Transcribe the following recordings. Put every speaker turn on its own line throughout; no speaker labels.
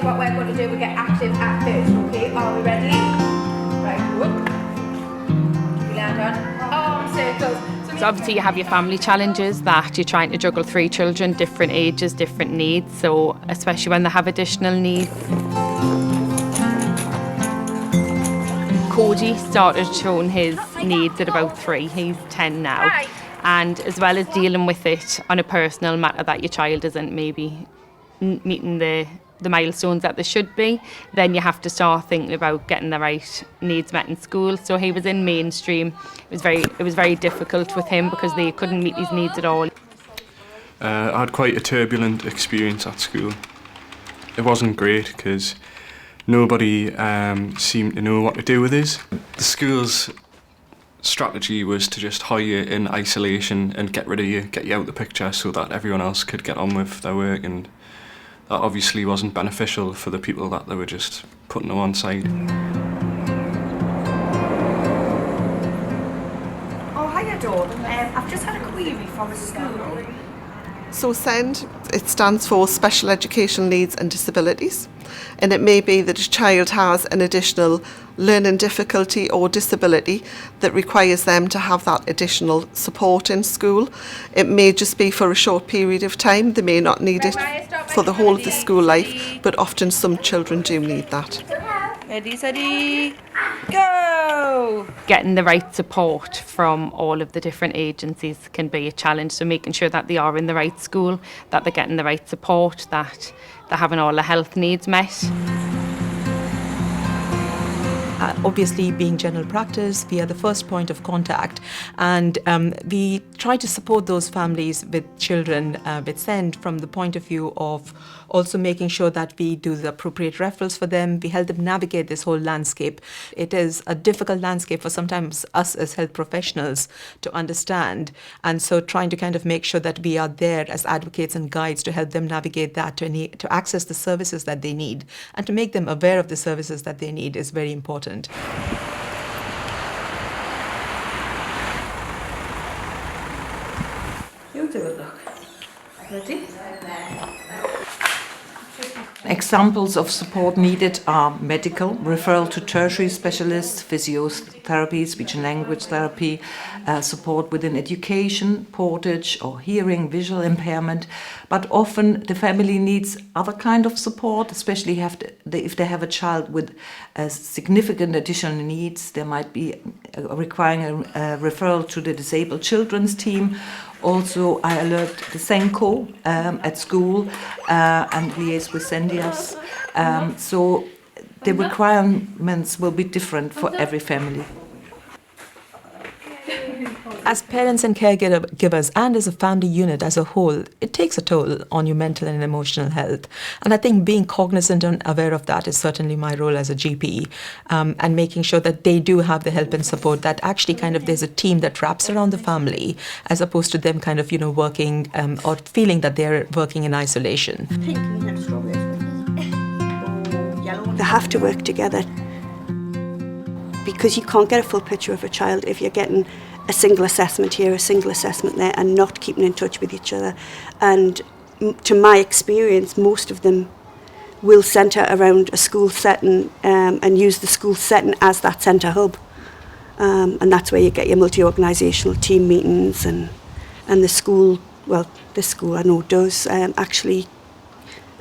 what we're going to do, we get active at first, okay? Are we ready? Right, whoop. We land on arm circles.
So obviously you have your family challenges that you're trying to juggle 3 children, different ages, different needs, so especially when they have additional needs. Cody started showing his needs at about 3, he's 10 now. And as well as dealing with it on a personal matter that your child isn't maybe meeting the milestones that they should be, then you have to start thinking about getting the right needs met in school. So he was in mainstream. It was very difficult with him because they couldn't meet his needs at all.
I had quite a turbulent experience at school. It wasn't great because nobody seemed to know what to do with us. The school's strategy was to just hire you in isolation and get rid of you, get you out of the picture so that everyone else could get on with their work, and that obviously wasn't beneficial for the people that they were just putting to one side.
Oh, hiya, Dawn. I've just had a query from a school.
So SEND, it stands for Special Educational Needs and Disabilities, and it may be that a child has an additional learning difficulty or disability that requires them to have that additional support in school. It may just be for a short period of time, they may not need it for the whole of the school life, but often some children do need that.
Ready, steady, go!
Getting the right support from all of the different agencies can be a challenge, so making sure that they are in the right school, that they're getting the right support, that they're having all their health needs met.
Obviously, being general practice, we are the first point of contact, and we try to support those families with children with SEND from the point of view of also making sure that we do the appropriate referrals for them. We help them navigate this whole landscape. It is a difficult landscape for sometimes us as health professionals to understand, and so trying to kind of make sure that we are there as advocates and guides to help them navigate that, to access the services that they need and to make them aware of the services that they need is very important.
You do it, look. Ready?
Examples of support needed are medical, referral to tertiary specialists, physiotherapy, speech and language therapy, support within education, portage or hearing, visual impairment. But often the family needs other kind of support, especially if they have a child with significant additional needs. There might be requiring a referral to the disabled children's team. Also, I alert the SENCO at school and liaise with SENDIAS. So the requirements will be different for every family.
As parents and caregivers and as a family unit as a whole, it takes a toll on your mental and emotional health. And I think being cognizant and aware of that is certainly my role as a GP, and making sure that they do have the help and support, that actually kind of there's a team that wraps around the family as opposed to them kind of, working or feeling that they're working in isolation.
They have to work together because you can't get a full picture of a child if you're getting a single assessment here, a single assessment there, and not keeping in touch with each other. And to my experience, most of them will centre around a school setting and use the school setting as that centre hub. And that's where you get your multi-organisational team meetings, and the school, well, this school I know does actually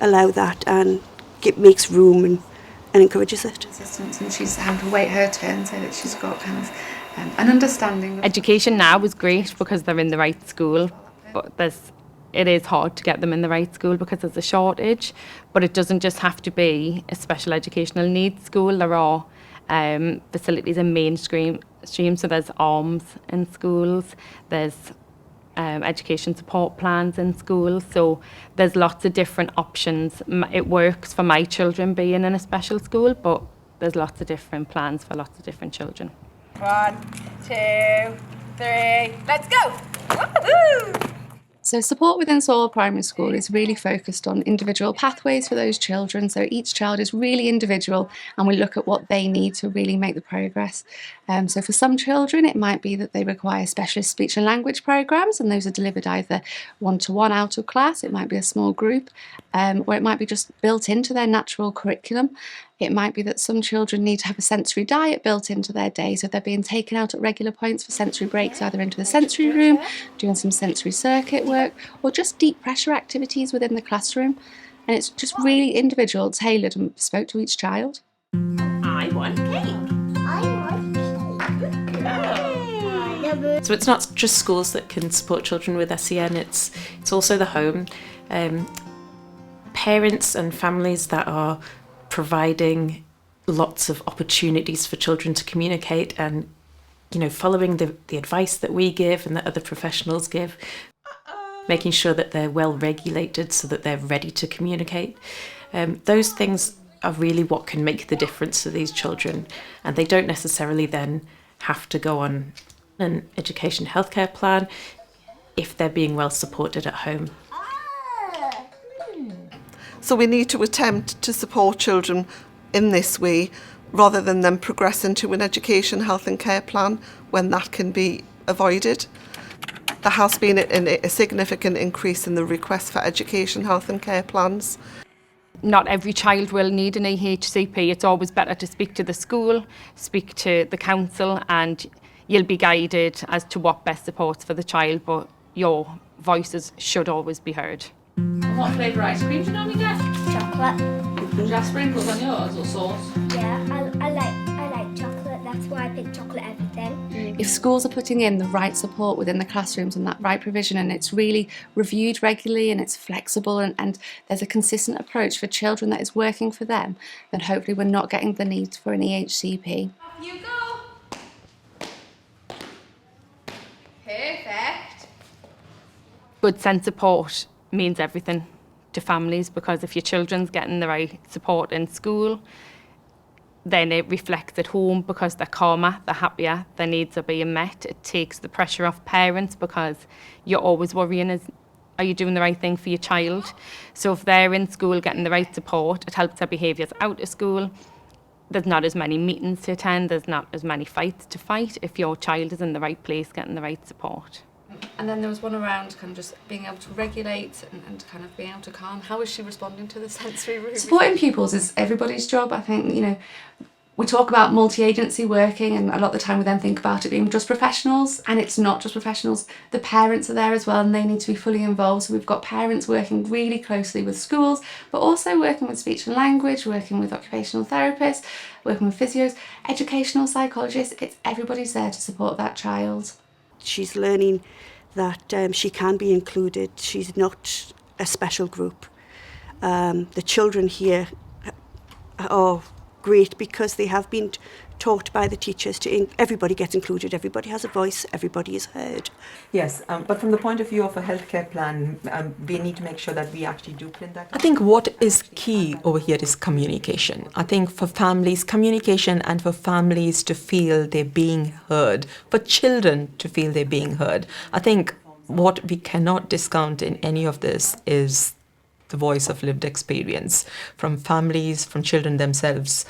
allow that, and it makes room and encourages it.
Assistance, and she's having to wait her turn so that she's got kind of an understanding.
Education now is great because they're in the right school, but it is hard to get them in the right school because there's a shortage. But it doesn't just have to be a special educational needs school. There are facilities in mainstream, so there's arms in schools, there's education support plans in schools, so there's lots of different options. It works for my children being in a special school, but there's lots of different plans for lots of different children. 1, 2, 3, let's go! Woo-hoo!
So support within Sewell Primary School is really focused on individual pathways for those children. So each child is really individual and we look at what they need to really make the progress. So for some children it might be that they require specialist speech and language programmes, and those are delivered either one-to-one out of class, it might be a small group, or it might be just built into their natural curriculum. It might be that some children need to have a sensory diet built into their day, so they're being taken out at regular points for sensory breaks, either into the sensory room, doing some sensory circuit work, or just deep pressure activities within the classroom. And it's just really individual, tailored and bespoke to each child.
I want cake. I want cake. Good girl. So it's not just schools that can support children with SEN, it's also the home. Parents and families that are providing lots of opportunities for children to communicate and, you know, following the advice that we give and that other professionals give, making sure that they're well regulated so that they're ready to communicate. Those things are really what can make the difference to these children, and they don't necessarily then have to go on an education healthcare plan if they're being well supported at home.
So we need to attempt to support children in this way rather than them progress into an education, health and care plan when that can be avoided. There has been a significant increase in the request for education, health and care plans.
Not every child will need an EHCP. It's always better to speak to the school, speak to the council, and you'll be guided as to what best supports for the child, but your voices should always be heard.
What flavour ice cream do you normally get?
Chocolate.
Do you have sprinkles on yours or sauce?
Yeah, I like chocolate. That's why I pick chocolate everything.
If schools are putting in the right support within the classrooms and that right provision, and it's really reviewed regularly and it's flexible and there's a consistent approach for children that is working for them, then hopefully we're not getting the need for an EHCP.
Off you go. Perfect.
Good sense support means everything to families, because if your children's getting the right support in school, then it reflects at home because they're calmer, they're happier, their needs are being met. It takes the pressure off parents because you're always worrying, are you doing the right thing for your child? So if they're in school getting the right support, it helps their behaviours out of school. There's not as many meetings to attend, there's not as many fights to fight if your child is in the right place getting the right support.
And then there was one around kind of just being able to regulate and kind of being able to calm. How is she responding to the sensory room?
Supporting pupils is everybody's job. I think, you know, we talk about multi-agency working, and a lot of the time we then think about it being just professionals, and it's not just professionals. The parents are there as well and they need to be fully involved. So we've got parents working really closely with schools, but also working with speech and language, working with occupational therapists, working with physios, educational psychologists. It's everybody's there to support that child.
She's learning that she can be included. She's not a special group. The children here are great because they have been taught by the teachers to everybody gets included, everybody has a voice, everybody is heard.
Yes, but from the point of view of a healthcare plan, we need to make sure that we actually do print that. I think what is key over here is communication. I think for families, communication, and for families to feel they're being heard, for children to feel they're being heard. I think what we cannot discount in any of this is the voice of lived experience from families, from children themselves.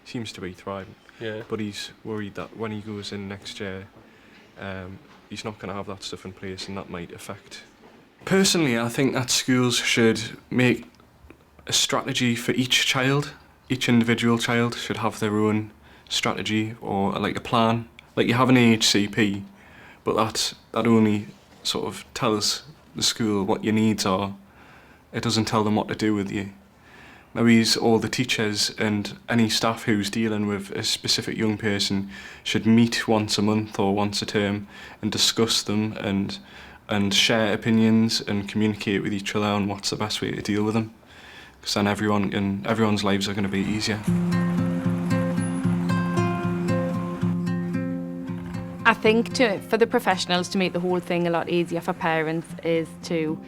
Seems to be thriving. Yeah. But he's worried that when he goes in next year, he's not going to have that stuff in place, and that might affect. Personally, I think that schools should make a strategy for each child. Each individual child should have their own strategy or like a plan. Like you have an AHCP, but that only sort of tells the school what your needs are. It doesn't tell them what to do with you. Maybe all the teachers and any staff who's dealing with a specific young person should meet once a month or once a term and discuss them and share opinions and communicate with each other on what's the best way to deal with them. Because then everyone's lives are going to be easier.
I think for the professionals to make the whole thing a lot easier for parents is to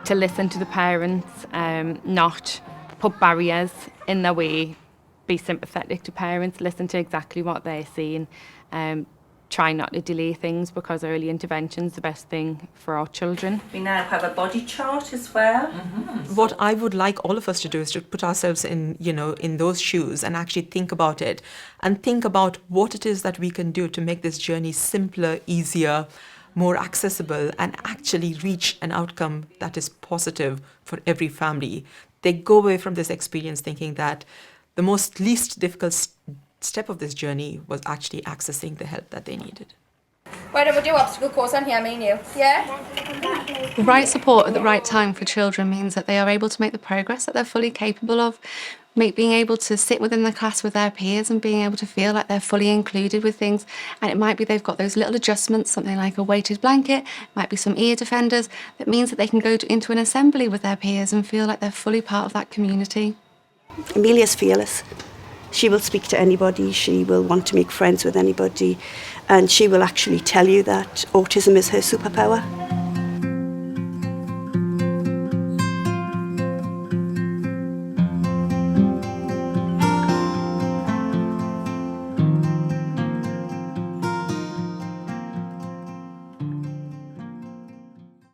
listen to the parents, not put barriers in their way, be sympathetic to parents, listen to exactly what they're saying, try not to delay things, because early intervention's the best thing for our children.
We now have a body chart as well.
What I would like all of us to do is to put ourselves in, in those shoes and actually think about it and think about what it is that we can do to make this journey simpler, easier, more accessible, and actually reach an outcome that is positive for every family. They go away from this experience thinking that the least difficult step of this journey was actually accessing the help that they needed.
Why don't we do obstacle course on here, me and you? Yeah?
The right support at the right time for children means that they are able to make the progress that they're fully capable of, being able to sit within the class with their peers and being able to feel like they're fully included with things. And it might be they've got those little adjustments, something like a weighted blanket, might be some ear defenders, that means that they can go into an assembly with their peers and feel like they're fully part of that community.
Amelia's fearless. She will speak to anybody, she will want to make friends with anybody, and she will actually tell you that autism is her superpower.